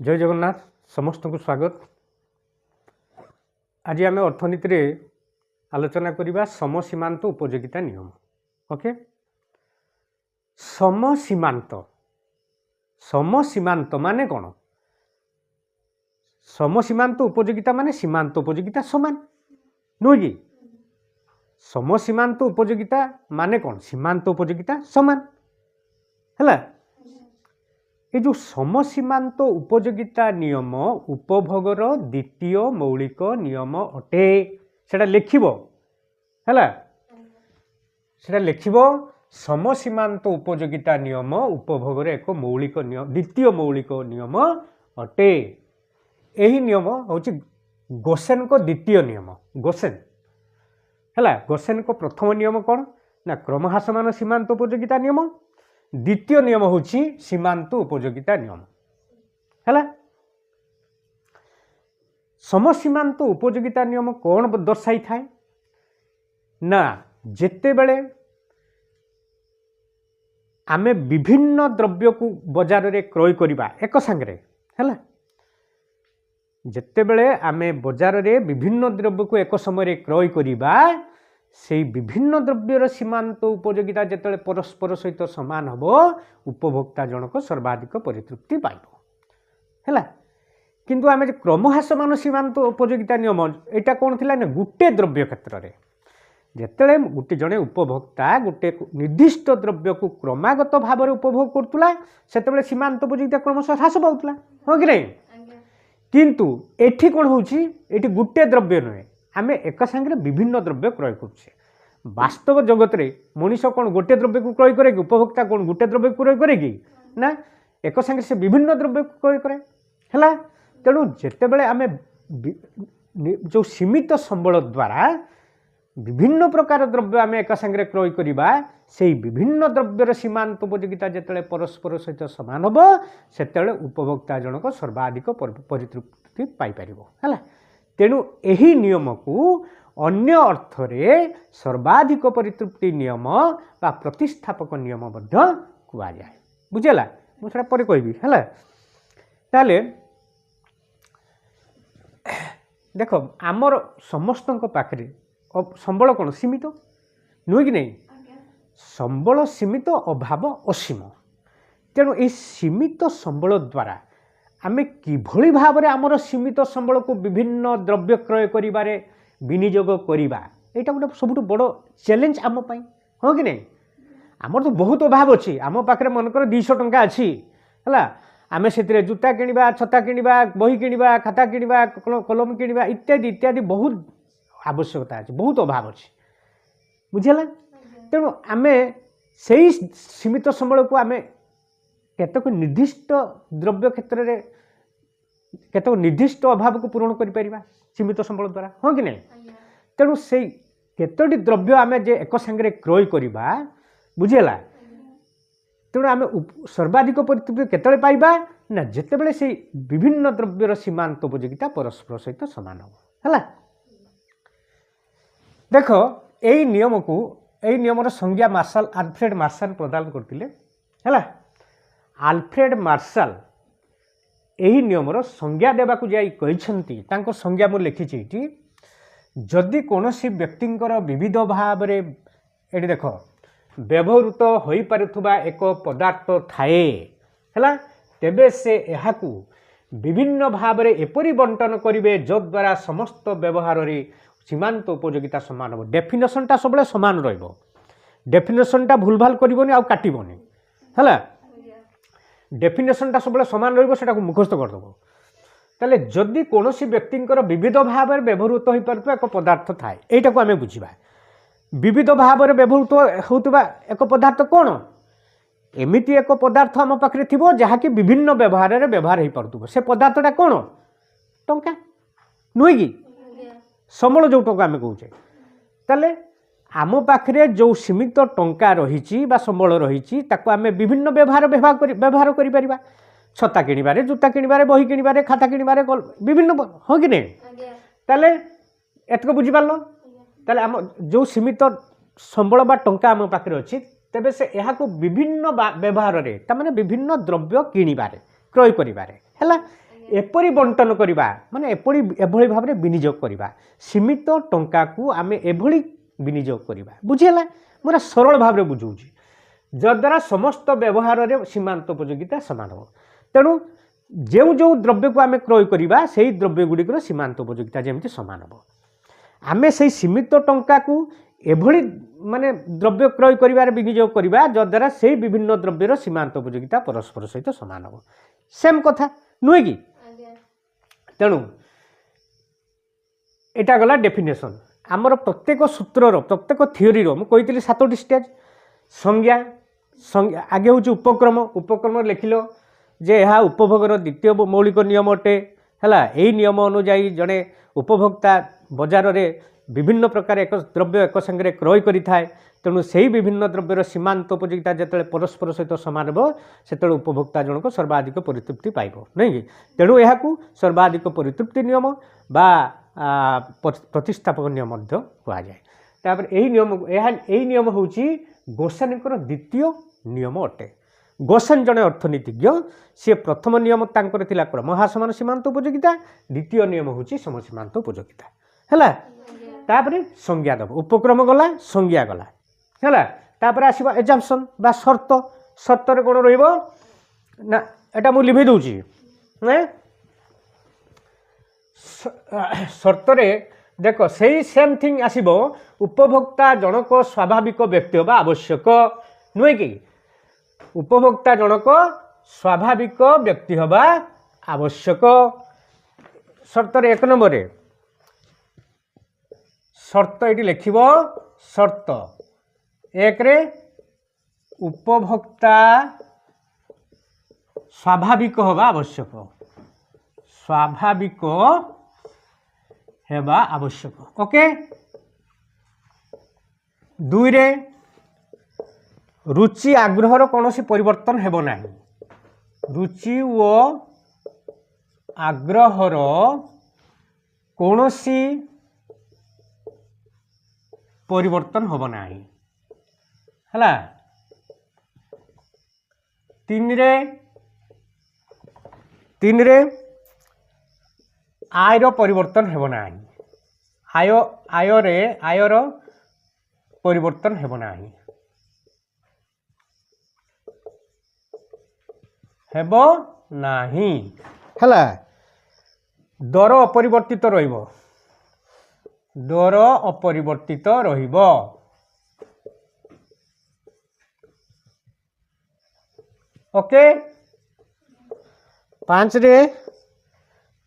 जय जगन्नाथ समस्त को स्वागत। आज आम अर्थनीति रे आलोचना करिबा समसीमांत उपयोगिता नियम। ओके, समसीमांत माने कौन? समसीमांत उपयोगिता माने सीमांत उपयोगिता समान नुह कि? समसीमांत उपयोगिता माने कौन? सीमांत उपयोगिता समान है। ये जो समसीमांत उपयोगिता नियम उपभोगर द्वितीय मौलिक नियम अटे। सेटा लिखिबो हैला, सेटा लिखिबो समसीमांत उपयोगिता नियम उपभोगर एक मौलिक नियम द्वितीय मौलिक नियम अटे। यही नियम होची गोसेन को द्वितीय नियम। गोसेन हैला, गोसेन को प्रथम नियम कौन ना क्रमहासमान सीमांत उपयोगिता नियम। द्वितीय नियम होची सीमांत उपयोगिता नियम हैला। समसीमांत उपयोगिता नियम कौन दर्शाई थाए ना जेते बेले आमे विभिन्न द्रव्य को बाजार रे क्रय करिबा एक संगे हैला। जेते बेले आमे बाजार रे विभिन्न द्रव्य को एक समय रे क्रय करिबा से विभिन्न द्रव्यर सीमांत उपयोगिता जिते परस्पर सहित समान हम उपभोक्ता जनक सर्वाधिक परितृप्ति पाइब है। किंतु आम क्रमहासमान सीमांत उपयोगिता नियम यहाँ कौन थी ना गोटे द्रव्य क्षेत्र में जिते गोटे जड़े उपभोक्ता गोटे निर्दिष्ट द्रव्य को क्रमागत भाव में उपभोग करुला से सीमांत उपयोगिता क्रमशः ह्रास पाला हाँ कि नहीं। किंतु एठी कौन होची एठी गोटे द्रव्य नुहे आम एक संगे विभिन्न द्रव्य क्रय करुचे। वास्तव जगत रे मनीष कौन गोटे द्रव्य को क्रय करे कि उपभोक्ता कौन गोटे द्रव्य को क्रय करे कि ना एक संगे से विभिन्न द्रव्य को क्रय करे है। तेणु जिते बड़े आम जो सीमित संबल द्वारा विभिन्न प्रकार द्रव्य आम एक संगे क्रय करवा से विभिन्न द्रव्यर सीमांत उपयोगिता जिते परस्पर सहित समान हम से उपभोक्ता जनक सर्वाधिक परितृप्ति पाइपर है। तेणु यही नियम को अन्य अर्थ रे सर्वाधिक परितृप्ति नियम बा प्रतिस्थापक नियम कह जाए। बुझेला मुझे पर कहबी है। ताले देख आमर समस्त पाखे संबल कौन सीमित नुहे कि नहीं। संबल सीमित अभाव असीम। तेणु ये सीमित संबल द्वारा आमे किभली भाव में आमर सीमित संबल को विभिन्न द्रव्य क्रय करिबारे विनियोग करिबा एटा गोटे सबुठ बड़ चैलेंज आम पाई हाँ कि नहीं। आमर तो बहुत अभाव अच्छी आम पाखे मनकर 200 टंका अच्छी है। आम से जूता किणवा छता किणवा बही किणवा खाता किणवा कलम किणवा इत्यादि इत्यादि बहुत आवश्यकता अच्छी बहुत अभाव अच्छी बुझेला। तेणु आम से सीमित संबल को आम केतक निर्दिष्ट द्रव्य क्षेत्र में केतक निर्दिष्ट अभाव को पूरण कर सीमित संबल द्वारा हाँ कि नहीं। तेणु से केतोटी द्रव्य आम जे एक संगे क्रय करवा बुझेला। तेणु आम सर्वाधिक परितृप्ति केतले पाइबा ना जिते बड़े से विभिन्न द्रव्यर सीमांत उपयोगिता परस्पर सहित समान है। देख यही नियम को यही नियमर संज्ञा मार्शल आल्फ्रेड मार्शल प्रदान करते है। आल्फ्रेड मार्शल यही नियमर संज्ञा देवा जाती संज्ञा मुझे लिखी जदि कौन व्यक्तिंकर विविध भाव ये देख व्यवहृत हो पारुथुबा एक पदार्थ थाए है तेबे से यहाकू विभिन्न भाव में एपरी बंटन करेंगे जद्वारा समस्त व्यवहार रे सीमांत उपयोगिता समान हो। डेफिनेशनटा सब समान रहिबो। डेफिनेशनटा भूल भाल करबोनी आ काटिबोनी है। डेफिनेशनटा सब समान रहा मुखस्त करदेव। ताले जदि कौन व्यक्तिंकर विविध भाव में व्यवहृत हो पार एक पदार्थ थाए यटा को आम बुझा विविध भाव में व्यवहृत होता एक पदार्थ कौन एमती एक पदार्थ आम पाखे थी जहाँकि विभिन्न व्यवहार में व्यवहार हो पार से पदार्थटा कौन टंका नुहे कि संबल जो टंका आम कहे ताले आम पाखे जो सीमित टंका रही संबल रही आम विभिन्न व्यवहार करें छता किणवे जूता किणवे बही किणवे खाता किणवे विभिन्न हाँ कि नहीं। ताले एतक बुझीपार ताले आम जो सीमित संबल बा टंका आम पाखे अच्छी तेबे से यहाँ विभिन्न व्यवहार में विभिन्न द्रव्य किणवे क्रय करें है। एपरी बंटन करवा माने एभली भाव में विनियोग करवा सीमित टंका को आम एभली विनियोग करवा बुझीगला मोर सरल भाव में बुझाऊँ जद्वारा समस्त व्यवहार में सीमांत उपयोगिता सामान हो तेणु जो जो द्रव्य को आम क्रय करवा से द्रव्य गुड़िकर सीमांत उपयोगिता जमी सामान हम आम से सीमित टंका को एभली माने द्रव्य क्रय कर विनियोग करवा जद्वारा से विभिन्न द्रव्यर सीमांत उपयोगिता परस्पर सहित सामान हम सेम कथा नुहे कि तेणु एटा गला डेफिनेशन आमर प्रत्येक सूत्रर प्रत्येक थियोरी मुझे 7टी स्टेज संज्ञा आगे हूँ उपक्रम उपक्रम लिखिल जे यह उपभोगर द्वितीय मौलिक नियम अटे है यही नियम अनुजाई जड़े उपभोक्ता बजार में विभिन्न प्रकार एक द्रव्य एक संगे क्रय करें तेणु से ही विभिन्न द्रव्यर सीमांत उपयोगिता जिते परस्पर सहित सामान हो से उपभोक्ता जनक सर्वाधिक परितृप्ति पाइब नहीं कि तेणु यह सर्वाधिक परितृप्ति नियम बा प्रतिस्थापक नियम कहुए तापर यही नियम हूँ गोसेनकर द्वितीय नियम अटे गोसेन जड़े अर्थनीतिज्ञ सी प्रथम नियम तांकर थिला क्रमहा समान सीमांत उपयोगिता द्वितीय नियम हूँ सम सीमांत उपयोगिता है तापर संज्ञा दब उपक्रम गला संज्ञा गला है तापर आसवा एजाम्पसन बा शर्त शर्तर कौन रहिबो ना एटा मु लिखि दउची शर्तरे देख सही सेम थिंग आसबो उपभोक्ता जनक स्वाभाविक व्यक्ति होगा आवश्यक नुहे कि उपभोक्ता जनक स्वाभाविक व्यक्ति होगा आवश्यक शर्तर 1 नंबर शर्त ये लिखिब शर्त 1 रे उपभोक्ता स्वाभाविक होगा आवश्यक स्वाभाविक हेबा आवश्यक ओके 2 रे रुचि आग्रहर कौन परिवर्तन हेब नाही रुचि ओ आग्रहर कौन परिवर्तन हेब नाही हला 3 रे आयर परिवर्तन हेब नाही आयर परिवर्तन हेब नाही हेब नाही हला दर अपरिवर्तित रहिबो दर अपरिवर्तित रहिबो ओके 5 रे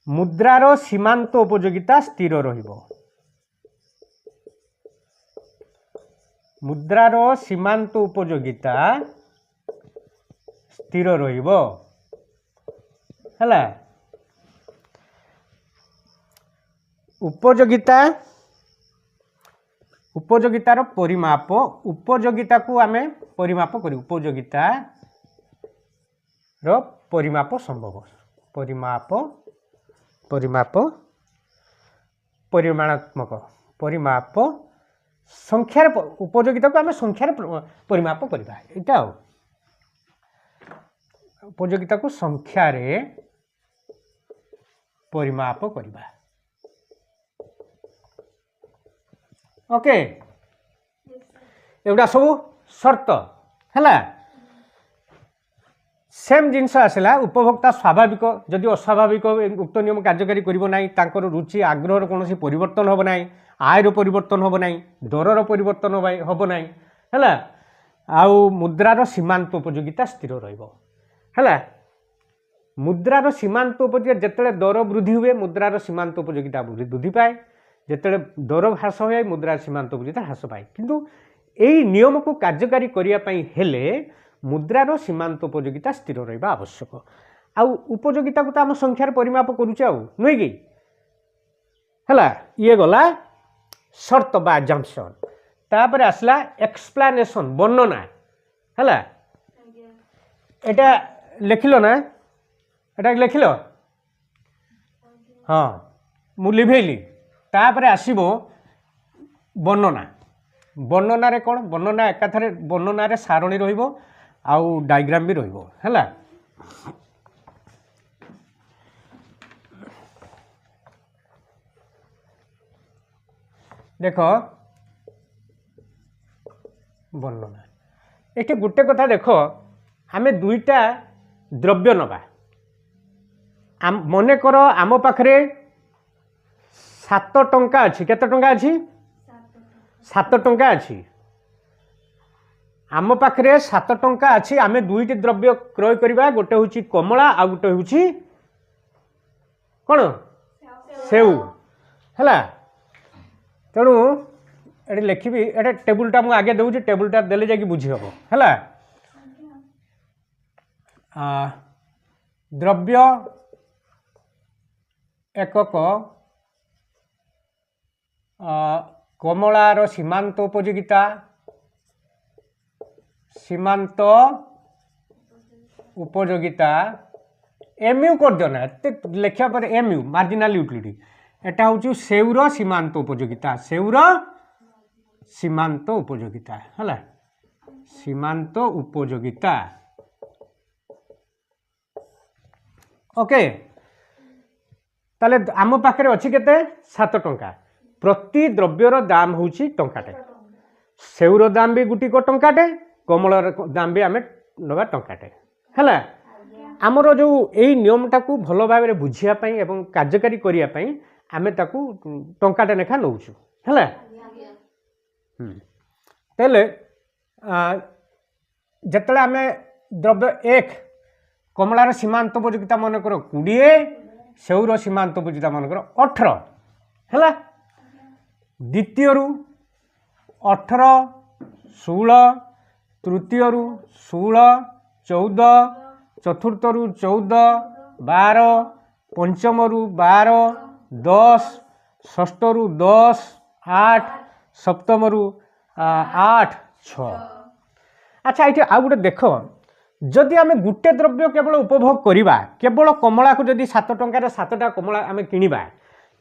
मुद्रार सीमांत उपयोगिता स्थिर रहिबो मुद्रार सीमांत उपयोगिता स्थिर रहिबो हला उपयोगिता उपयोगितार परिमाप उपयोगिता को आमे परिमाप करी उपयोगिता रो परिमाप संभव परिमाप परिमाप परिमाणात्मक परिमाप संख्यार उपयोगिता को आमे संख्यार परिमाप करिबा एटा उपयोगिता को संख्यार परिमाप करिबा ओके एवडा सब शर्त है सेम जिनस आसला उपभोक्ता स्वाभाविक जदि अस्वाभाविक उक्त नियम कार्यकारी कर रुचि आग्रह कौन परिवर्तन हम ना आयर परिवर्तन हम ना दरर परिवर्तन हम ना है आउ मुद्रार सीमांत उपयोगिता स्थिर रहा मुद्रार सीमांत उपयोगिता जिते दर वृद्धि हुए मुद्रार सीमांत उपयोगिता वृद्धि पाए जिते दर ह्रास हुए मुद्रार सीमांत उपयोगिता ह्रास पाए किंतु यही नियम को कार्यकारी करने मुद्रार सीमांत उपयोगिता स्थिर रहा आवश्यक आउ उपयोगिता को तो आम संख्यार परिमाप करुचे नुहे कि है ये गला शर्त बा एग्जाम्पशन तापर आसला एक्सप्लानेशन वर्णना है एटा लिखिल ना एटा लिखिल हाँ मु लिभेली तापर आसीबो वर्णना वर्णना रे कौन वर्णना एकाथरे वर्णना रे सारणी रहिबो आउ डायग्राम भी रहिबो हैला देख वर्णना ये गोटे कथा देख आम दुईटा द्रव्य नवा मन कर आम पाखे 7 टंका अच्छी केते टंका अच्छी 7 टंका अच्छी आम पाखे 7 टंका अच्छी आम दुईटी द्रव्य क्रय करवा गोटे हूँ कमला आ गोटे हूँ कौन सेऊ है तेणु ये लिखी ये टेबुलटा मुझे आगे दूसरी टेबुलटा देले जाकि बुझी हम है द्रव्य एकक कमलार सीमांत उपयोगिता सीमांत उपयोगिता एमयू कर देना लिखा पर एमयू मार्जिनाल यूटिलिटी एटा हूँ सेउर सीमांत उपयोगिता सेउर सीमांत उपयोगिता है सीमांत उपयोगिता ओके ताले आम पाखे अच्छी केते 7 टंका प्रति द्रव्यर दाम हूँ टंकाटे सेउर दाम भी गुटी को टंकाटे कमलार दाम भी आम नवा टंकाटे है आमर जो यही नियमटा को भल भाव बुझापी एवं कार्यकारी करने आम ताकू टंकाटे लेखा नौचु है तेले जिते आम द्रव्य 1 कमलार सीमांत उपयोगिता मनकर 20 सेउर सीमांत उपयोगिता मनकर 18 है द्वितीय 18 16 तृतीय 16 14 चतुर्थ 14 12 पंचम 12 10 षष्ठ 10 8 सप्तम 8 6 अच्छा ये आउ गोटे देख जदि आम गोटे द्रव्य केवल उपभोग करवा केवल कमला को जदि 7 टंकार 7टा कमला आम किणवा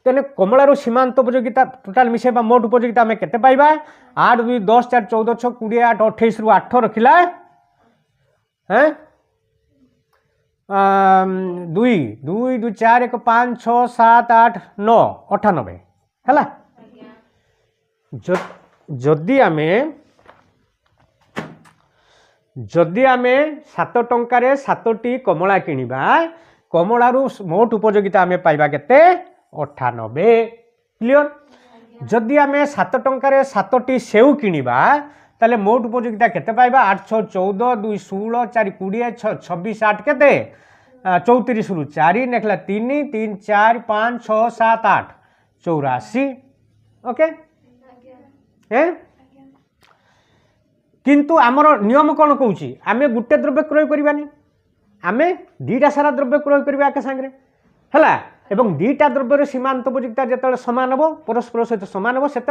तेने कमलार सीमांत उपयोगिता टोटाल मिसेबा मोट उपयोगिता आम केते पाइबा 8 2 10 4 14 6 20 8 28 रु 8 रखिला हैं 2 2 2 4 1 5 6 7 8 9 98 है जदि आमे 7 टंकार 7टी कमला किणवा कमलारू मोट उपयोगिता आमे पाइबा केते 98 क्लियर जदि आमे 7 टंकार 7टी सेऊ किणवा ताले मोट उपयोगिता केते पाइबा 8 6 14 2 16 4 20 6 26 8 केते 34 रु 4 नेखला 3 3 4 5 6 7 8 84 ओके किंतु आमर नियम कौन कौच आम गोटे द्रव्य क्रय करवानी आम 2टा सारा द्रव्य क्रय करवा एका सांगे है एवं 2टा द्रव्यर सीमांत उपयोगिता जो सामान हम परस्पर सहित सामान हम से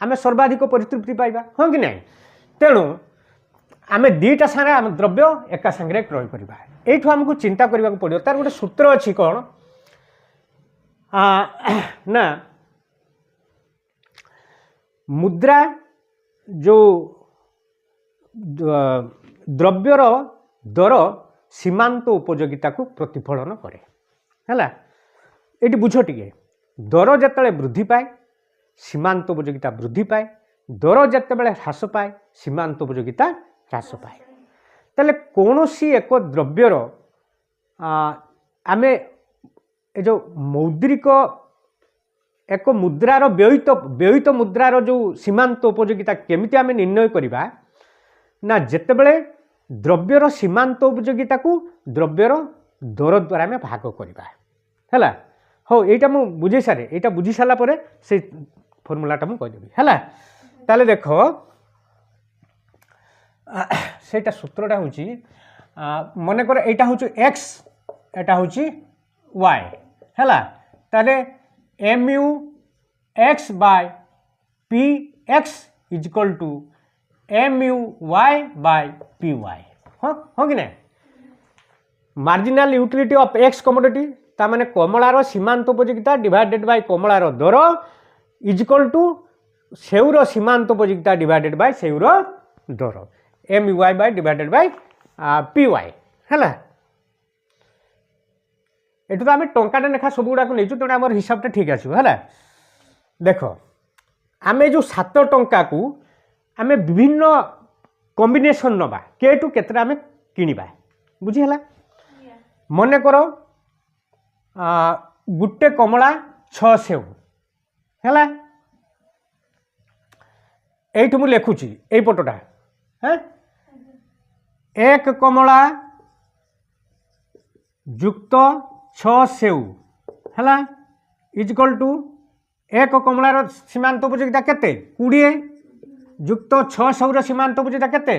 आम सर्वाधिक परितृप्ति पाइबा हाँ कि नहीं तेणु आम 2टा सारा आम द्रव्य एका सांगे क्रय करवा यू आमको चिंता करने को पड़ो तार गोटे सूत्र अच्छी कौन ना मुद्रा जो द्रव्यर दर सीमांत उपयोगिता को प्रतिफलन करे है ये बुझ टे दर जिते वृद्धि पाए सीमांत उपयोगिता वृद्धि पाए दर जिते ह्रास पाए सीमांत उपयोगिता ह्रास पाए ताले कौन सी एक द्रव्यर आमे जो मौद्रिक एक मुद्रार व्ययित मुद्रार जो सीमांत उपयोगिता केमिति आमे निर्णय करिबा ना जेतेबेले द्रव्यर सीमांत उपयोगिता को द्रव्यर दर द्वारा आमे भाग करिबा हैला हो एटा मु बुझी सारे एटा बुझी साला परे से फॉर्मूलाटा मु कहि देबी हैला ताले देखो सेटा सूत्रटा होची मने कर एटा होची x एटा होची y हैला ताले mu x by p x is equal to mu y by py हाँ कि नहीं marginal utility of x commodity ता माने कमलार सीमांत उपयोगिता डिवाइडेड बाय कमलार दर इज इक्वल टू सेउर सीमांत उपयोगिता डिवाइडेड बाय सेउर दर mu y by divided by py है एटू तो आम टंकाटे लेखा सब गुड़ा नहीं तेणु आम हिसाबटा ठीक आसो है देख आमे जो 7 टंका को आमे विभिन्न कॉम्बिनेशन नबा केटू केतरा आमे किनिबा बुझीला मन कर गुटे कमला 6 सेव है एठू मु लिखुची एई पटोटा है एक कमला युक्त 6 सेव है इजकल टू एक कमलार सीमांत उपयोगिता केते 20 युक्त 6 सेवर सीमांत उपयोगिता केते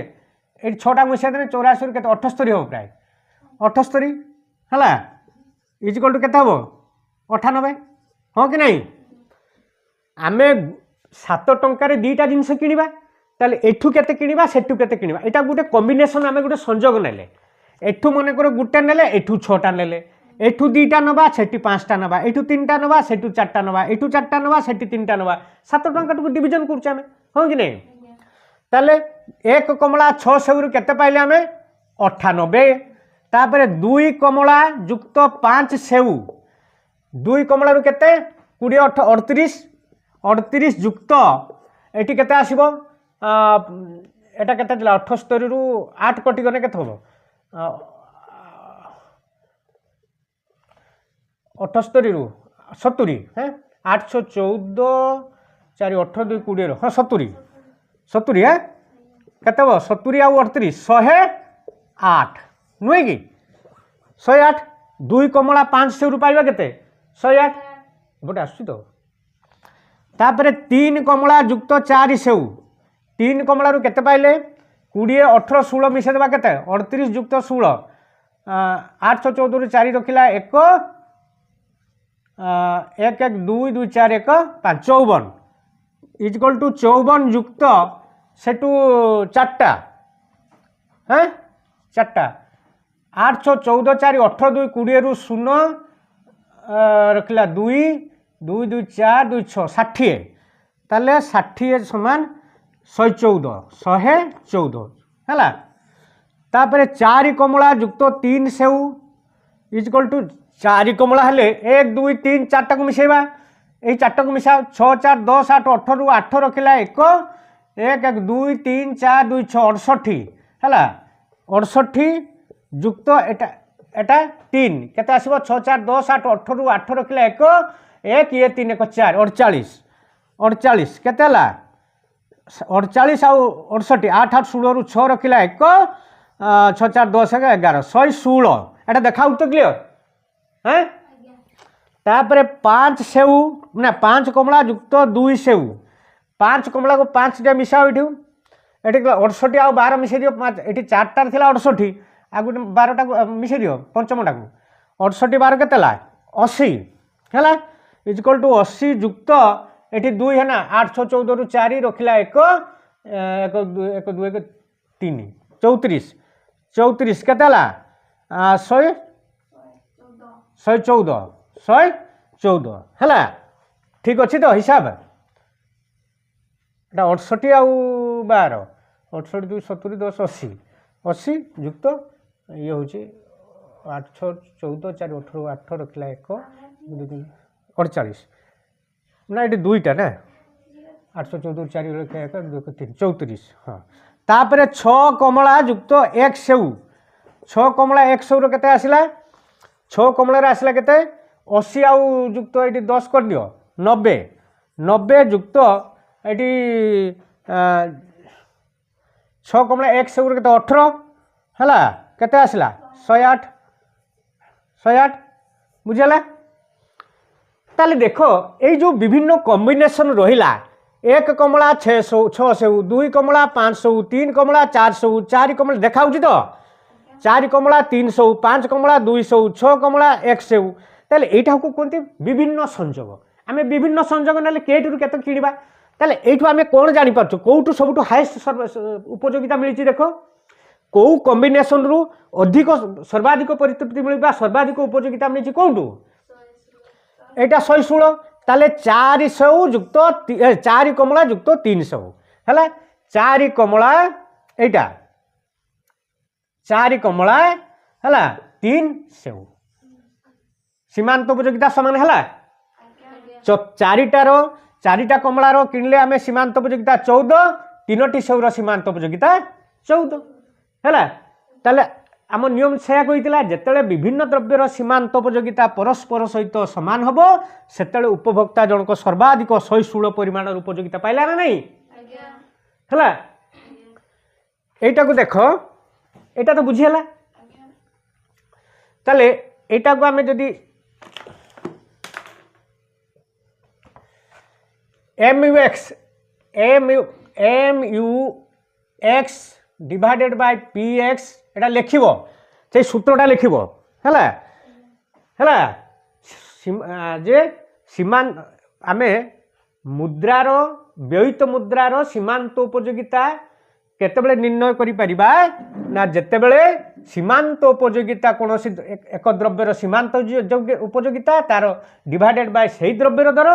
ये 6टा मिसाई देने 84 के 78 हो प्राय 78 है इजकल टू केते हम 98 हाँ कि नहीं आमे 7 टंकार 2टा जिनस किनिबा ताले एठू केते किनिबा सेठू केते किनिबा एटा गुटे कॉम्बिनेशन आमे गुटे संयोग नेले एठू मन कर गुटे नेले एठू 6टा नेले एठू 2टा नबा सेठी 5टा नबा एठू 3टा नबा सेठू 4टा नबा एठू 4टा नबा सेठी 3टा नबा 7 टंका टू डिवीजन करछ आमे हो कि नहीं ताले एक कमला 6 सेवरु केते पाइले आमे 98 तापर 2 कमला युक्त 5 सेव 2 कमला रु केते 20 38 38 युक्त एटी केते आसीबो एटा केते दिला 78 रु 8 कटि गने केते होबो 78 रु 70 हैं 814 4 8 2 20 हाँ 70 70 है केते हो 70 आउ 38 108 नुहे कि 108 2 कमला 5 सेव रु पाइबा केते 108 गोटे आसुची तो तापर 3 कमला युक्त 4 सेव 3 कमला रु केते पाइले 20 18 16 मिसे देबा केते 38 युक्त 16 814 रु 4 रखिला 1 1 1 2 2 4 1 5 54 इजकल टू 54 युक्त सेटू 4टा हैं 4टा 814 4 18 2 20 रु 0 रखिला 2 2 2 4 2 6 60 ताले 60 समान 114 114 है तापर 4 कमला युक्त 3 सेव इजकल टू 4 कमला हेले 1 2 3 4टा को मिसेबा यही 4टा को मिसा 6 4 10 8 18 रु 8 रखिला 1 1 1 2 3 4 2 6 68 है 68 युक्त एटा 3 केते आसीबो 6 4 10 8 18 रु 8 रखिला 1 1 ये 3 1 4 48 48 केते हला 48 आउ 68 8 8 16 रु 6 रखिला 1 6 4 10 11 116 एटा देखाउ तो क्लियर हैं तापर 5 सेव ना 5 कमला युक्त 2 सेव 5 कमला को 5 टा मिसाओ एठू एठी 68 आउ 12 मिसे दियो 5 एठी 4टा थिला 68 आ गुटे 12टा को मिसे दियो पंचमटा को 68 12 केते ला 80 हैला इजकल टू 80 युक्त एठी 2 है ना 814 रु 4 रखिला 1 1 2 1 2 1 3 34 34 केते ला 114 है ठीक अच्छे तो हिसाब एटा 68 आउ 12 68 2 70 10 80 80 युक्त ये हूँ 8 6 14 4 18 8 रखला 1 48 ना ये 2टा ना 814 4 रखा 1 2 3 34 हाँ तापर 6 कमला युक्त 1 सेव 6 कमला 1 सेव केते आसिला 6 कमला आसिला केते 80 आउ युक्त ये 10 कर दियो 90 90 युक्त ये 6 कमला 1 सेव केते 18 है केते आसिला 108 108 बुझेला ताले देखो ये जो विभिन्न कॉम्बिनेशन रहिला 1 कमला 6 सेव 2 कमला 500 3 कमला 400 4 कमला देखा तो 4 कमला 300 5 कमला 200 6 कमला 1 सेव ताले एटा को कोनते विभिन्न संयोग आमे विभिन्न संयोग नाले केटू केते किनिबा ताले एठू आमे कोन जानि पाछो कोउटू सबटू हाईएस्ट उपयोगिता मिलिछि देखो को कॉम्बिनेशन रु अधिक सर्वाधिक परितृप्ति मिलबा सर्वाधिक उपयोगिता मिलिछि कोउटू एटा 116 ताले 400 युक्त 4 कमला युक्त 300 हैला 4 कमला एटा 4 कमला हैला 300 सीमांत उपयोगिता समान हैला 4टार चारिटा कमलार किणले आम सीमांत उपयोगिता 14 तीनोटी सेउर सीमांत उपयोगिता 14 है ताले आम नियम से जिते विभिन्न द्रव्यर सीमांत उपयोगिता परस्पर सहित सामान हम से उपभोक्ता जनक सर्वाधिक 116 परिमाण उपयोगिता पाइला ना नहीं है यटा को देख यहाँ तो बुझीगला ताले यहाँ को आम जदि MUX डिवाइडेड बाय PX एटा लिखिबो से सूत्रटा लिखिबो हला हला जे सीमांत आमे मुद्रार व्ययित मुद्रार सीमांत उपयोगिता केतेबेले निर्णय करि परिबा ना जेतेबेले सीमांत उपयोगिता कोनोसी एक द्रव्यर सीमांत उपयोगिता तार डिवाइडेड बाय सेही द्रव्यर दर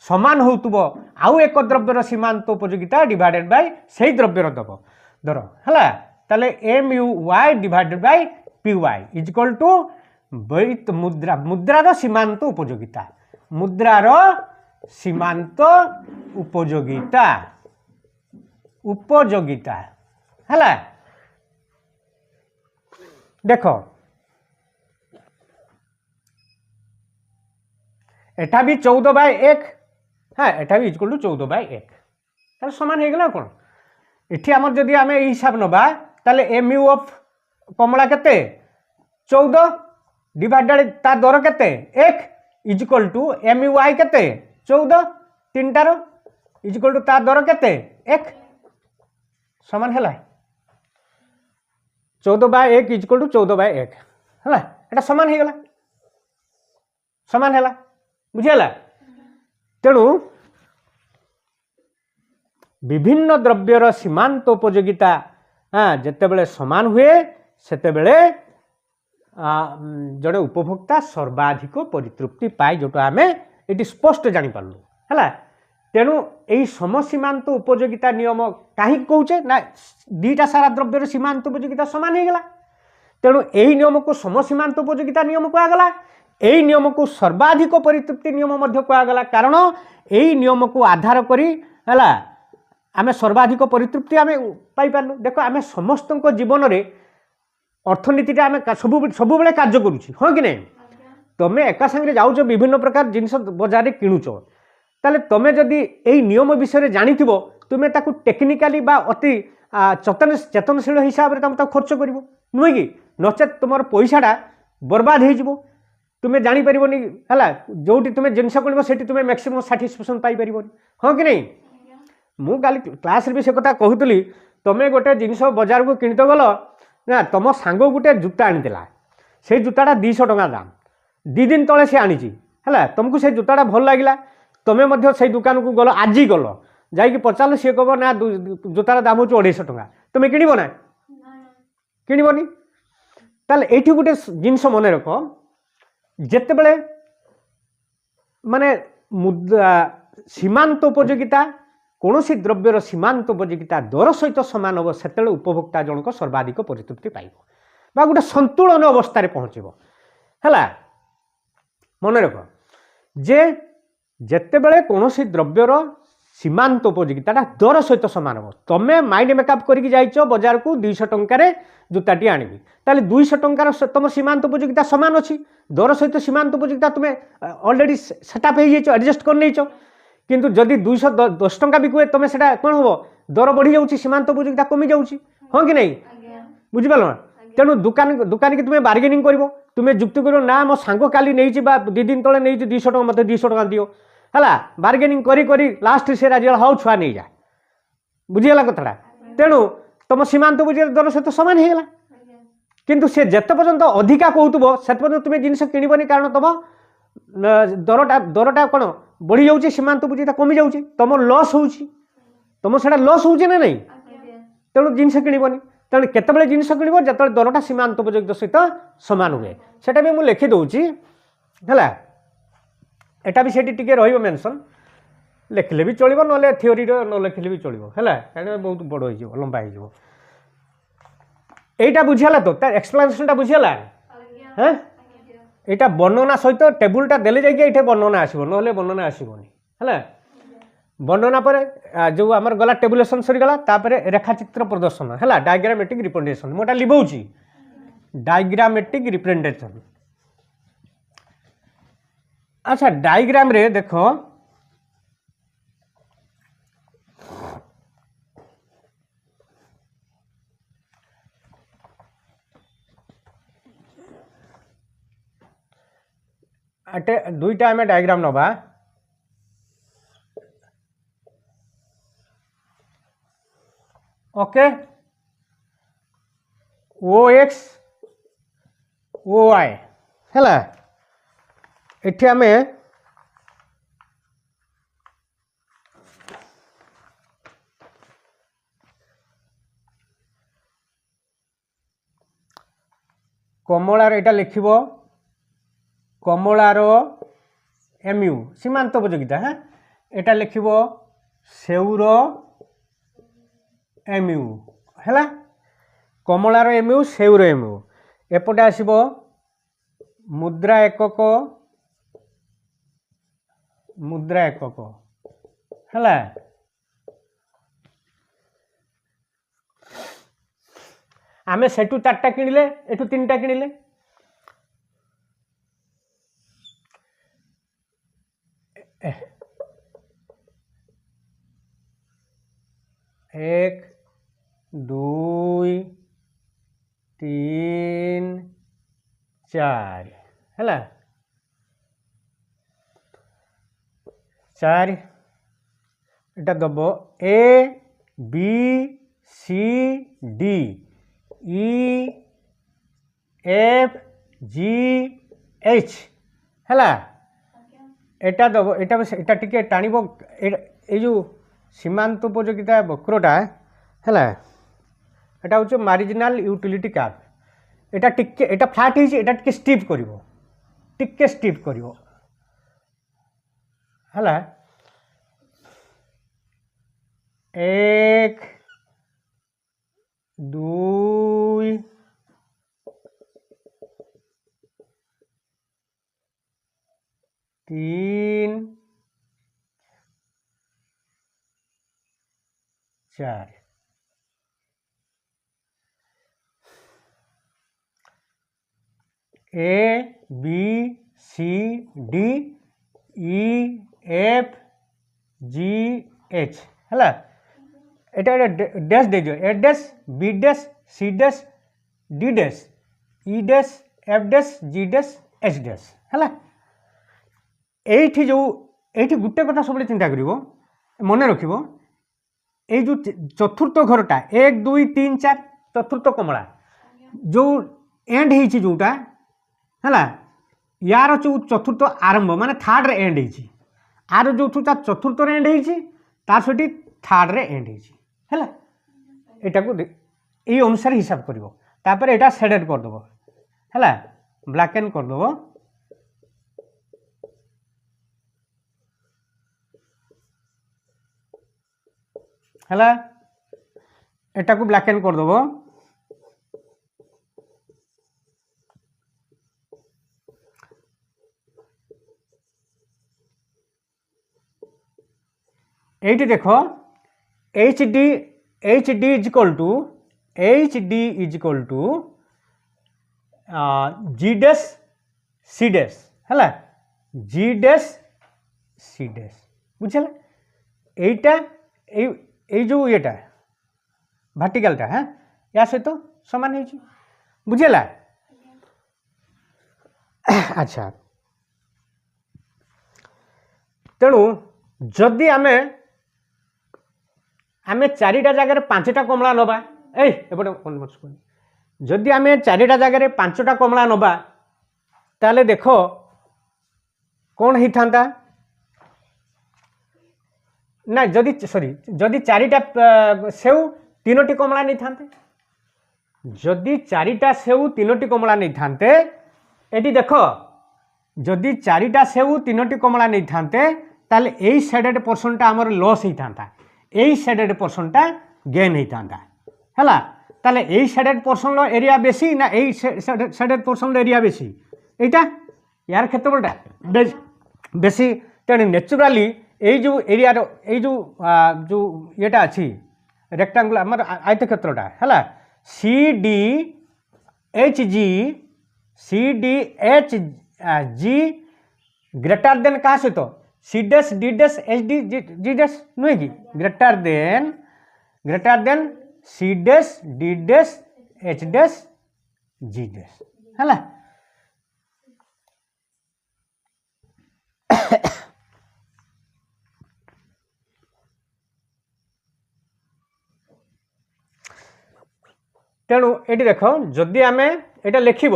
समान होतुबो आउ एक द्रव्यर सीमांत उपयोगिता डिवाइडेड बाय सेही द्रव्यर दर हला ताले MUY divided by PY is equal to व्ययित मुद्रा मुद्रार सीमांत उपयोगिता मुद्रार सीमांत उपयोगिता उपयोगिता हला देखो एटा भी 14/1 हाँ एटा भी इक्वल टू 14/1 तार समान हो गला कौन इठी आमर जदि आम हिसाब नबा ताले MU ऑफ कमला केते 14 डिवाइडेड ता दर केते 1 इज इक्वल टू MUY केते 14 तीनटार इज इक्वल टू ता दर केते 1 समान है 14/1 इज इक्वल टू 14/1 है एटा समान हो गला समान है बुझीगला तेणु विभिन्न द्रव्यर सीमांत उपयोगिता हाँ जितेबले समान हुए सेतेबेले जड़े उपभोक्ता सर्वाधिक परितृप्ति पाए जोटा आम ये स्पष्ट जानीपारू है तेणु यही समसीमांत उपयोगिता नियम कहीं कौचे ना दीटा सारा द्रव्यर सीमांत उपयोगिता समान हो गला तेणु यही नियम को समसीमांत उपयोगिता नियम कहगला यही नियम को सर्वाधिक परितृप्ति नियम कहगला कारण यही नियम को आधार करी है आम सर्वाधिक परितृप्ति आम पाइपारू देख आम समस्त जीवन में अर्थनीति आम सब बेले कार्य करुच्छे हाँ कि नहीं तुम एका संगे जाऊच विभिन्न प्रकार जिनस बजार किणुच ताले तुम जदि यही नियम विषय जानी तुम्हें ताकू टेक्निकाली बा अति चेतनशील हिसाब से तुम खर्च कर नुहे कि नचे तुम पैसाटा बर्बाद हो तुम्हें जापर है जो तुम्हें जिनस किण से तुम्हें मैक्सिमम साटिस्फैक्शन पाइपर हाँ कि नहीं मु काली क्लास भी से कथा कहूली तुम्हें गोटे जिनस बजार को किणत गल ना तुम सांग गोटे जूता आनीला से जूताटा 200 टଙ୍କା दाम 2 दिन तले से आनी है तुमको से जूताटा भल लगे तुम्हें से दुकान को गल आज गल जाकि पचार सी कह ना जूतार दाम हो 250 टଙ୍କା तुम्हें किणव ना किणवनी ताले ये गोटे जिनस मन रख जितेबले माने सीमांत उपयोगिता कौन सी द्रव्यर सीमांत उपयोगिता दर सहित सामान हम से उपभोक्ता जनक सर्वाधिक परितृप्ति पाइब गोटे संतुलन अवस्था पहुँचब है मन रख जे जितेबले कौन सी द्रव्यर सीमांत उपयोगिता दर सहित सामान हम तुम्हें माइंड मेकअप करके जाइच बजार को 200 टंकार जूताटी आनबी ताले 200 टंकार तुम सीमांत उपयोगिता सामान अच्छी दर सहित सीमांत उपयोगिता तुम्हें ऑलरेडी सेटअप हो एडजस्ट कर नहीं किंतु जदि 210 टंका बिकुए तुम से कौन हम दर बढ़ी जाऊँगी सीमांत उपयोगिता कमी जाऊँगी हाँ कि नहीं बुझिपाल ना तेणु दुकान की तुम्हें बार्गेनिंग कर तुम्हें जुक्ति कर ना मो सांग काली नहीं 2 दिन तले नहीं 200 टଙ୍କା मत 200 टଙ୍କା दियो है बार्गेनिंग करी लास्ट से राजी हाउ छुआ नहीं जा बुझीगला कथाटा तेणु तुम सीमांत उपयोगिता दर सहित सामान हो गला किंतु से जिते पर्यंत अधिका कहूब से पर्यंत तुम्हें जिनस किणवनी कारण तुम दरटा कौन बढ़ी जाऊँगी सीमांत उपयोगिता कमी जाऊँगी तुम लॉस हो तुम से लॉस हो ना नहीं तेणु जिनस किणवनी तेणु केतबेले जिनस किणव जो दरटा सीमांत उपयोगिता सहित सामान हुए सेटा भी मुझे लिखिदे है एटा भी सेठी टिके रहिबो मेंशन लिखले भी चलिबो नले थ्योरी न लिखले भी चलिबो हैला काहे बहुत बड़ होई जिवो लंबा होई जिवो एटा बुझियाला तो तार एक्सप्लेनेशनटा बुझियाला हैं एटा वर्णना सहित टेबुलटा देले जाई के एठे वर्णना आसीबो नले वर्णना आसीबोनी हैला वर्णना पर जो आमर गला टेबुलेसन सरीगला तापर रेखाचित्र प्रदर्शन है डायग्रामेटिक रिप्रेजेंटेशन मोटा लिखौची डायग्रामेटिक रिप्रेजेंटेशन। अच्छा डायग्राम रे देखो अटे दुईटा आम डायग्राम नवा ओके ओ एक्स ओ वाई है एठी आमे कमलार एटा लिखिबो कमलार एमयू सीमांत उपयोगिता हाँ एटा लिखिबो सेउर एमयू है कमलार एमयू सेउर एमयू एपटे आसिबो मुद्रा एकक है आमे सेठू 4टा किणिले एठू 3टा किणिले एक दुई तीन चार है चार एटा दब A B C D E F G H है एटा दब एटा टिके टाणिबो ए जो सीमांत उपयोगिता वक्रटा है एटा हूँ मार्जिनाल यूटिलिटी कर्व एटा टिके एटा फ्लैट है एटा टिके स्टीप करिवो टिके स्टीप करिवो है एक दुई तीन चार A B C D E F G H है एटा डैश दे दियो A dash B dash C dash D dash E dash F dash G dash H dash है एठी जो एठी गुटे कथा सब चिंता करिवो मने रखिवो ए जो चतुर्थ घरटा 1 2 3 4 चतुर्थ कमला जो एंड है जोटा है यार जो चतुर्थ आरंभ माने थर्ड रे एंड है आर जो चतुर्थ रे एंड है तार सठी थर्ड रे एंड है एटा को ए अनुसार हिसाब करिवो तापर एटा शेडेड कर दबो है ब्लैक एंड कर दबो है एटा को ब्लैक एंड कर दबो एटी देखो H D is equal to G dash C dash है जी डैश सी डैश बुझे एटा ए जो येटा भार्टिकालटा है या सहित तो सामान हो बुझेला अच्छा तेणु जदि आमे चारिटा जगह 5टा कमला नबा एपटे जदि आमे चारिटा जगह 5टा कमला नबा ताले देखो कौन ही था ना जदि सॉरी जदि चारिटा सेव 3टी कमला नहीं थांते जदि चारिटा सेव 3टी कमला नहीं थांते एटी देखो जदि चारिटा सेव 3टी कमला नहीं थांते ताले एई शेडेड पोर्शनटा हमर लॉस ही थांता एई शेडेड पोर्शनटा गेन ही थांता हैला ताले एई शेडेड पोर्शन लो एरिया बेसी ना एई शेडेड पोर्शन लो एरिया बेसी एटा यार क्षेत्रफलटा बेसी तेणु नेचुराली এই जो एरिया এই जो येटा अच्छी रेक्टांगुलर आम आयतक्षेत्रटा है C D H G greater than क्या सहित C dash D dash H D G dash नुहे कि greater than C dash D dash H dash G dash है तेणु ये देख जदि आम ये लिखब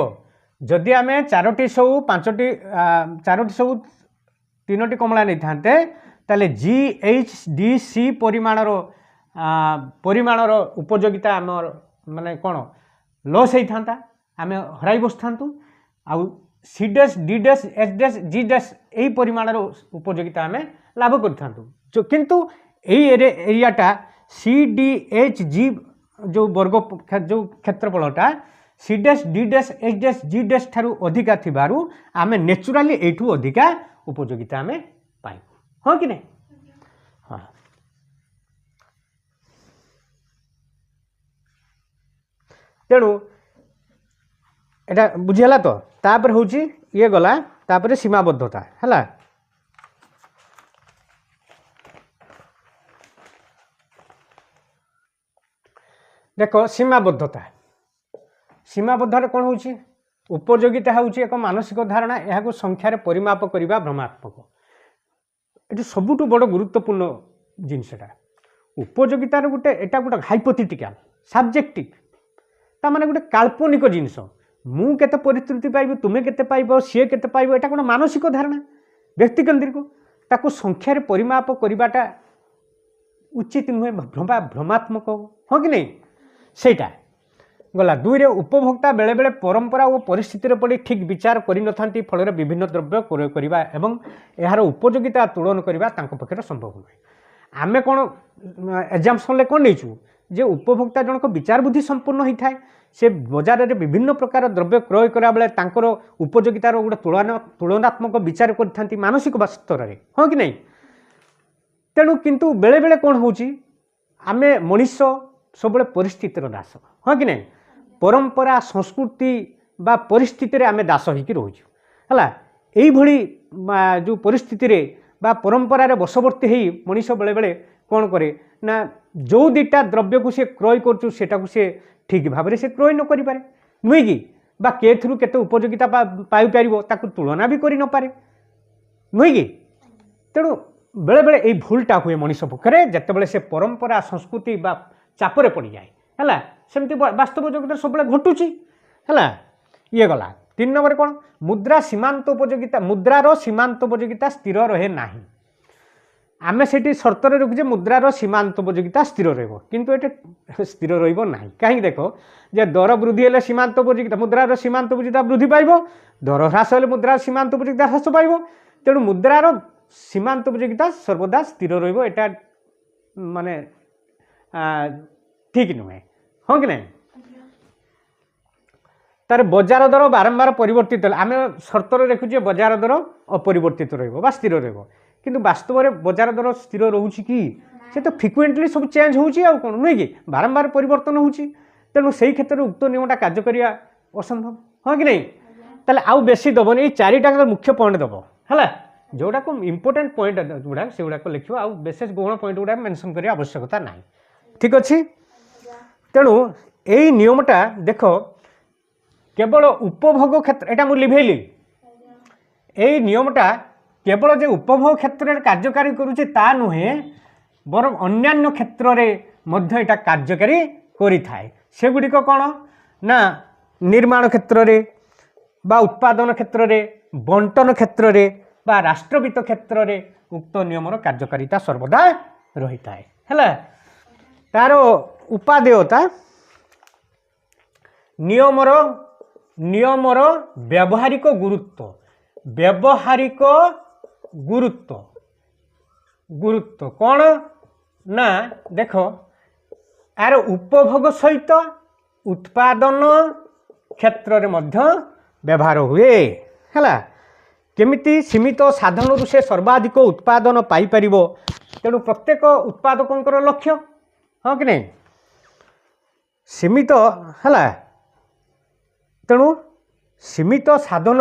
जदि आम चारोटी सब पांचटी चारोटी सब तीनोटी कमला नहीं था ताले जी एच डी सी परिमाणर उपयोगिता आम माने कौन लॉस होता आम हराई बस था आउ C dash D dash H dash G dash यही परिमाणर उपयोगिता आम लाभ कर था किंतु एरियाटा सी डी एच जी जो वर्ग जो क्षेत्रफलटा C dash D dash H dash G dash ठारू अधिका थिबारु आमे नेचुराली एठू अधिका उपयोगिता आमे पाइबु हाँ कि नहीं हाँ तेणु एटा बुझीगला तो तापर होची ये गला तापर सीमाबद्धता है देख सीमाबद्धता सीमाबद्धार कौन होची उपयोगिता होची एक मानसिक धारणा यह संख्यार परिमाप करने भ्रमात्मक ये सबुठ बड़ गुरुत्वपूर्ण जिनसटा उपयोगितार गोटे एटा गोटे हाइपोथेटिकल सब्जेक्टिव ता माने गोटे काल्पनिक जिनस मु केते परिस्थिति पाइबो तुमे केते पाइबो सी केते पाइबो एटा गोटे मानसिक धारणा व्यक्तिकेन्द्रिक ताकू संख्यार परिमाप करवाटा उचित नुहे भ्रमात्मक हाँ कि नहीं सेटा गला दुई उपभोक्ता बेले बेले परंपरा और परिस्थिति पड़ी ठीक विचार करन फल विभिन्न द्रव्य क्रय करवा एवं यार उपयोगिता तुलन करवा पक्षे संभव नुहे आमे कौन एग्जाम्पल कौन नहीं जे उपभोक्ता जनक विचार बुद्धि संपूर्ण होता है से बजार में विभिन्न प्रकार द्रव्य क्रय करा बेले उपयोगितार गोटे तुलनात्मक विचार कर मानसिक स्तर में हाँ कि नहीं तेणु किंतु बेले बेले कौन होची आमे मनीष सब परिस्थितिर दास हाँ कि नहीं परंपरा संस्कृति बा परिस्थिति रे आमे दास होइकी रहूछु हला एई भली जो परिस्थिति रे बा परंपरा रे बशवर्ती हेई मनीष बेले बेले कौन करे ना जो दुटा द्रव्य को से क्रय करछु सेटा को से ठीक भाव से क्रय न करि पारे नुई कि बा केथरु केते उपयोगिता पाई पारिबो ताकू तुलना भी करि न पारे नुई कि तेणु बेले बेले ये भूलटा हुए मनीष पक्षे जिते से परंपरा संस्कृति बा चापरे पड़ जाए है सेमती वास्तव जगत सब घटुची है ये गला 3 नंबर कौन मुद्रा सीमांत उपयोगिता मुद्रार सीमांत उपयोगिता स्थिर रहे ना आमे से सर्त रखुचे मुद्रार सीमांत उपयोगिता स्थिर रहिंतु ये स्थिर रहा कहीं देख जे दर वृद्धि हेले सीमांत उपयोगिता मुद्रार सीमांत उपयोगिता वृद्धि पाइब दर ह्रास हेले मुद्रार सीमांत उपयोगिता ह्रास पाइब तेणु मुद्रार सीमांत उपयोगिता सर्वदा स्थिर रहा माने ठीक नुहे हाँ कि नहीं तार बजार दर बारंबार परिवर्तित आम सर्त रखुचे बजार दर अपरिवर्तित रहा स्थिर किंतु वास्तव में बजार दर स्थिर रोचे कि से तो फ्रिक्वेंटली सब चेंज होची आ कौन नुहे कि बारंबार परिवर्तन होची तेणु से क्षेत्र में उक्त नियमटा कार्य करने असंभव हाँ कि नहीं ताले आउ बेसी दबनी ये 4टा मुख्य पॉइंट दब है जोड़ा को इम्पोर्टेंट पॉइंट गुड़ा से गुड़ाक लिख आ विशेष गौण पॉइंट गुड़ा मेंशन करने आवश्यकता ना ठीक अच्छे तेणु यही नियमटा देख केवल उपभोग क्षेत्र यहाँ मुझे लिभेली यही नियमटा केवल जे उपभोग क्षेत्र में कार्यकारी करुचे ता नुहे बर अन्यान्य क्षेत्र में कार्यकारी करिथाए सेगुड़िक कौन ना निर्माण क्षेत्र में बा उत्पादन क्षेत्र में बंटन क्षेत्र में बा राष्ट्रवित्त क्षेत्र में उक्त नियमर कार्यकारिता सर्वदा रही है तार उपादेयता नियमर व्यावहारिक गुरुत्व कौन ना देख यार उपभोग सहित उत्पादन क्षेत्र में व्यवहार हुए है केमिति सीमित साधन से सर्वाधिक उत्पादन पाइपर तेणु प्रत्येक उत्पादकों लक्ष्य हाँ कि नहीं सीमित है तेणु सीमित साधन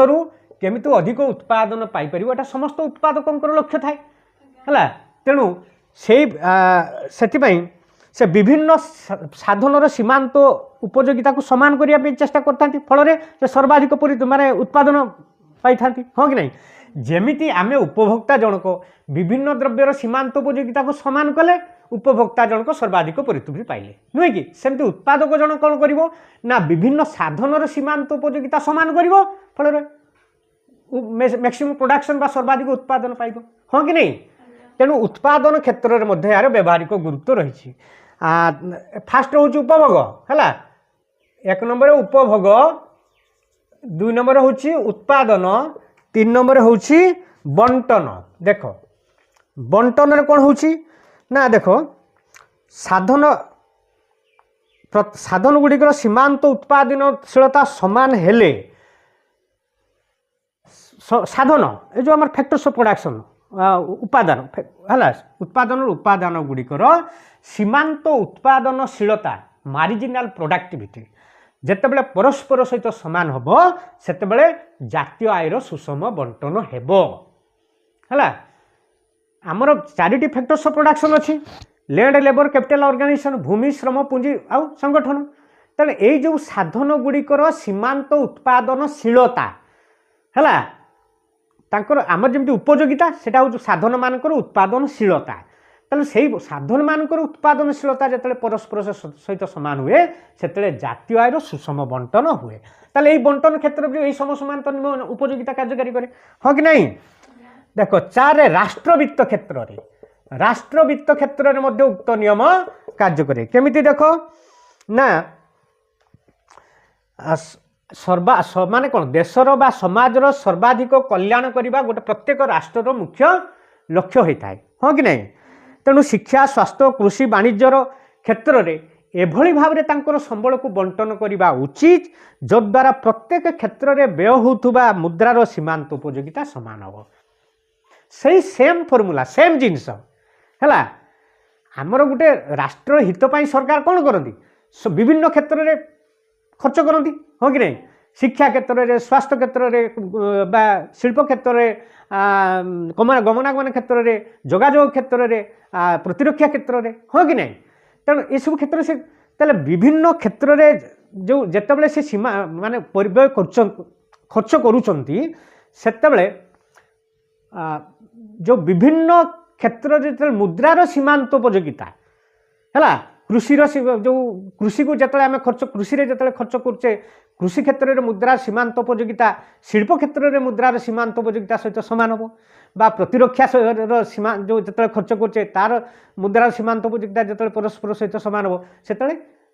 केमिति अधिक उत्पादन पाइपर एटा समस्त उत्पादकों लक्ष्य थाए है तेणु से विभिन्न साधनर सीमांत उपयोगिता को समान करने चेष्टा करते फल सर्वाधिक माने उत्पादन पाई था हाँ कि नहीं जेमिति आमे उपभोक्ता जनक विभिन्न द्रव्यर सीमांत उपयोगिता को समान कले उपभोक्ता जनक सर्वाधिक परितृप्ति पाइले नुहे कि सेमती उत्पादक जन कौन करिवो ना विभिन्न साधनर सीमांत उपयोगिता समान करिवो फल मैक्सिमम प्रोडक्शन बा सर्वाधिक उत्पादन पाइबो हाँ कि नहीं तेणु उत्पादन क्षेत्र में यार व्यावहारिक गुरुत्व रही फास्ट हूँ उपभोग है एक नंबर उपभोग दुई नंबर हूँ उत्पादन तीन नंबर हूँ बंटन देख बंटन कौन हूँ ना देख साधन साधन गुड़िकर सीमांत उत्पादनशीलता समान हेले साधन ये जो आम फैक्टर्स ऑफ प्रोडक्शन उपादान है उत्पादन उपादान गुड़िकर सीमांत उत्पादनशीलता मार्जिनाल प्रोडक्टिविटी जेतेबेले परस्पर सहित समान हम सेतेबेले जातीय आयर सुषम बंटन हेबो है आमर चारिटी फैक्टर्स ऑफ प्रोडक्शन अच्छी लैंड लेबर कैपिटल ऑर्गेनाइजेशन भूमि श्रम पूंजी आउ संगठन तेणु यही जो साधन गुड़िकर सीमांत उत्पादनशीलता है तांकर आमर जमी उपयोगिता सेटा हूँ साधन मानकर उत्पादनशीलता तेणु से साधन मानकर उत्पादनशीलता जिते परस्पर सहित समान हुए से जातीय आयर सुषम बंटन हुए ताले यही बंटन क्षेत्र में यही समसमांतर नियम उपयोगिता कार्यकारी करे हाँ कि नहीं देख चार राष्ट्रवित्त क्षेत्र में राष्ट्रवित्त क्षेत्र में उक्त नियम कार्य करे केमिति देख ना माने कौन देशर बा समाजर सर्वाधिक कल्याण करने गोटे प्रत्येक राष्ट्र मुख्य लक्ष्य होता है हाँ कि नहीं तेणु शिक्षा स्वास्थ्य कृषि वाणिज्यर क्षेत्र में एभली भाव में संबल को बंटन करने उचित जद्वारा प्रत्येक क्षेत्र में व्यय होता मुद्रार सीमांत उपयोगिता सामान हम से सेम फर्मूला सेम जिनस है आमर गोटे राष्ट्र हितपाई सरकार कौन करती विभिन्न क्षेत्र में खर्च करती हाँ कि नहीं शिक्षा क्षेत्र में स्वास्थ्य क्षेत्र में शिल्प क्षेत्र में गमनागमन क्षेत्र में जोगाजोग क्षेत्र में प्रतिरक्षा क्षेत्र में हाँ कि नहीं तेणु ये सब क्षेत्र से ताले विभिन्न क्षेत्र में जो जितेबाला से सीमा माने परिव्यय खर्च करुँच जो विभिन्न क्षेत्र जो मुद्रार सीमांत उपयोगिता है कृषिर जो कृषि को जिते आम खर्च कृषि जिते खर्च करुचे कृषि क्षेत्र में मुद्रा सीमांत उपयोगिता शिल्प क्षेत्र में मुद्रार सीमांत उपयोगिता सहित सामान हम बा प्रतिरक्षा सीमा जो जिते खर्च करुचे तार मुद्रार सीमांत उपयोगिता जिते परस्पर सहित सामान हम से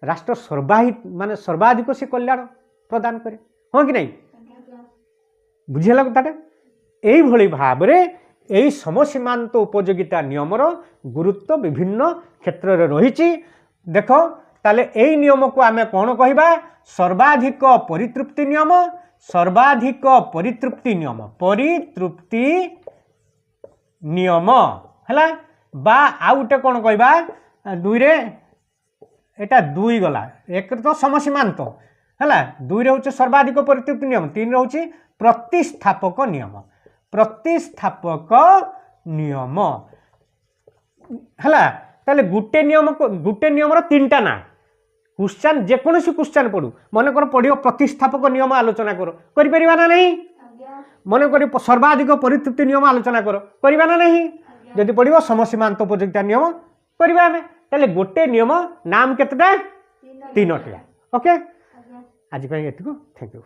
राष्ट्र माने सर्वाधिक से कल्याण प्रदान करे हाँ कि नहीं बुझेगा कथाटा यही भाव में यही समसीमांत उपयोगिता नियमर गुरुत्व विभिन्न क्षेत्र में रही देख ताले यही नियम को आमे कौन कहबा सर्वाधिक परितृप्ति नियम सर्वाधिक परितृप्ति नियम है बा आउ गोटे कौन कहबा दुई रे एटा दुई गला एक तो समसीमांत है दुई रे होचे सर्वाधिक परितृप्ति नियम तीन रे होचे प्रतिस्थापक नियम है ताले गुटे नियम तीनटा ना क्वेश्चन जेकोसी क्वेश्चन पढ़ू मन कर पढ़ो प्रतिस्थापक नियम आलोचना करो ना नहीं मन कर सर्वाधिक परितृप्ति नियम आलोचना करो ना नहीं जदि पढ़ो समसीमांत उपयोगिता नियम करवा ताले गोटे नियम नाम केतेटा तीनटा ओके आज ये थैंक यू।